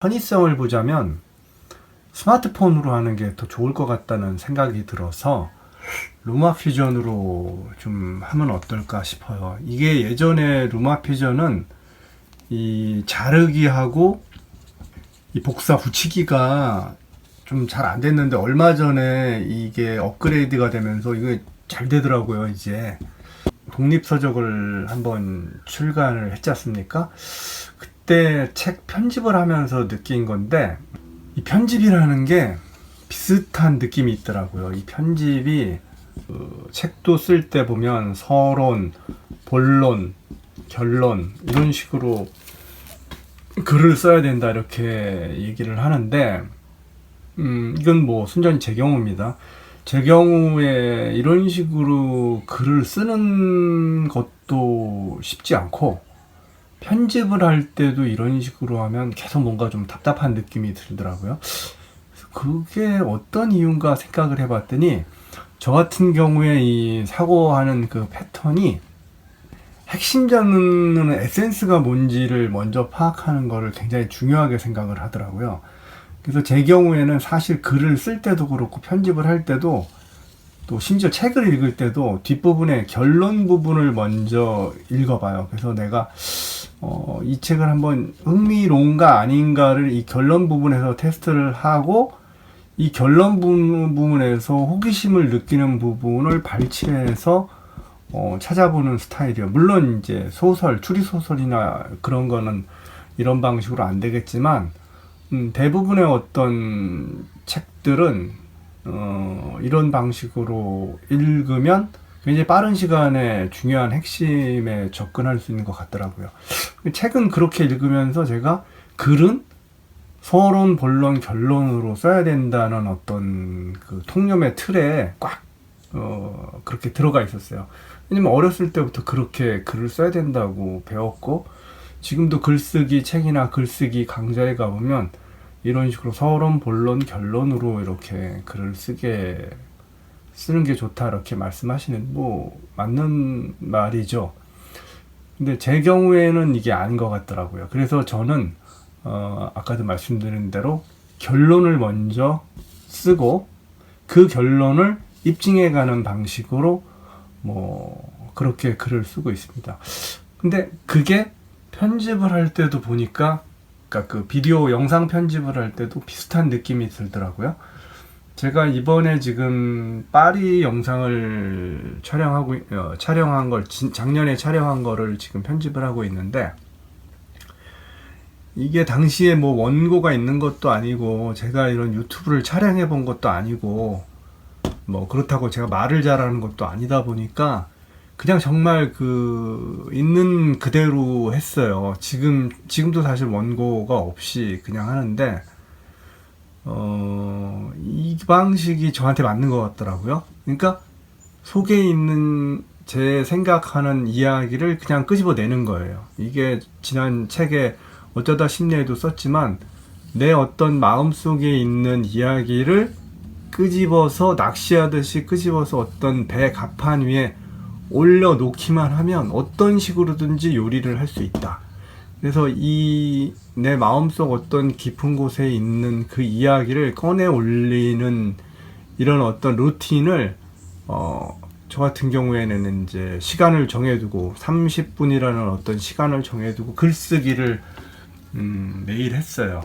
편의성을 보자면 스마트폰으로 하는 게 더 좋을 것 같다는 생각이 들어서 루마퓨전으로 좀 하면 어떨까 싶어요. 이게 예전에 루마퓨전은 이 자르기하고 이 복사 붙이기가 좀 잘 안 됐는데 얼마 전에 이게 업그레이드가 되면서 이게 잘 되더라고요. 이제 독립서적을 한번 출간을 했지 않습니까? 그때 책 편집을 하면서 느낀 건데 이 편집이라는 게 비슷한 느낌이 있더라고요. 이 편집이 책도 쓸 때 보면 서론, 본론, 결론 이런 식으로 글을 써야 된다 이렇게 얘기를 하는데 이건 뭐 순전히 제 경우입니다. 제 경우에 이런 식으로 글을 쓰는 것도 쉽지 않고 편집을 할 때도 이런 식으로 하면 계속 뭔가 좀 답답한 느낌이 들더라고요. 그게 어떤 이유인가 생각을 해봤더니 저 같은 경우에 이 사고하는 그 패턴이 핵심적인 에센스가 뭔지를 먼저 파악하는 거를 굉장히 중요하게 생각을 하더라고요. 그래서 제 경우에는 사실 글을 쓸 때도 그렇고 편집을 할 때도 또 심지어 책을 읽을 때도 뒷부분에 결론 부분을 먼저 읽어봐요. 그래서 내가 이 책을 한번 흥미로운가 아닌가를 이 결론 부분에서 테스트를 하고 이 결론 부분에서 호기심을 느끼는 부분을 발췌해서 찾아보는 스타일이에요. 물론 이제 소설, 추리소설이나 그런 거는 이런 방식으로 안 되겠지만 대부분의 어떤 책들은 이런 방식으로 읽으면 굉장히 빠른 시간에 중요한 핵심에 접근할 수 있는 것 같더라고요. 책은 그렇게 읽으면서 제가 글은 서론, 본론, 결론으로 써야 된다는 어떤 그 통념의 틀에 꽉 그렇게 들어가 있었어요. 왜냐면 어렸을 때부터 그렇게 글을 써야 된다고 배웠고 지금도 글쓰기 책이나 글쓰기 강좌에 가보면 이런 식으로 서론, 본론, 결론으로 이렇게 글을 쓰는 게 좋다 이렇게 말씀하시는 뭐 맞는 말이죠. 근데 제 경우에는 이게 아닌 것 같더라고요. 그래서 저는 아까도 말씀드린 대로 결론을 먼저 쓰고 그 결론을 입증해 가는 방식으로 뭐 그렇게 글을 쓰고 있습니다. 근데 그게 편집을 할 때도 보니까 그러니까 그 비디오 영상 편집을 할 때도 비슷한 느낌이 들더라고요. 제가 이번에 지금 파리 영상을 촬영한 걸 작년에 촬영한 거를 지금 편집을 하고 있는데 이게 당시에 뭐 원고가 있는 것도 아니고 제가 이런 유튜브를 촬영해 본 것도 아니고 뭐 그렇다고 제가 말을 잘하는 것도 아니다 보니까 그냥 정말 그 있는 그대로 했어요. 지금도 사실 원고가 없이 그냥 하는데 이 방식이 저한테 맞는 것 같더라고요. 그러니까 속에 있는 제 생각하는 이야기를 그냥 끄집어내는 거예요. 이게 지난 책에 어쩌다 심리에도 썼지만 내 어떤 마음속에 있는 이야기를 끄집어서 낚시하듯이 끄집어서 어떤 배 갑판 위에 올려놓기만 하면 어떤 식으로든지 요리를 할 수 있다. 그래서 이 내 마음속 어떤 깊은 곳에 있는 그 이야기를 꺼내 올리는 이런 어떤 루틴을 저 같은 경우에는 이제 시간을 정해두고 30분이라는 어떤 시간을 정해두고 글쓰기를 매일 했어요.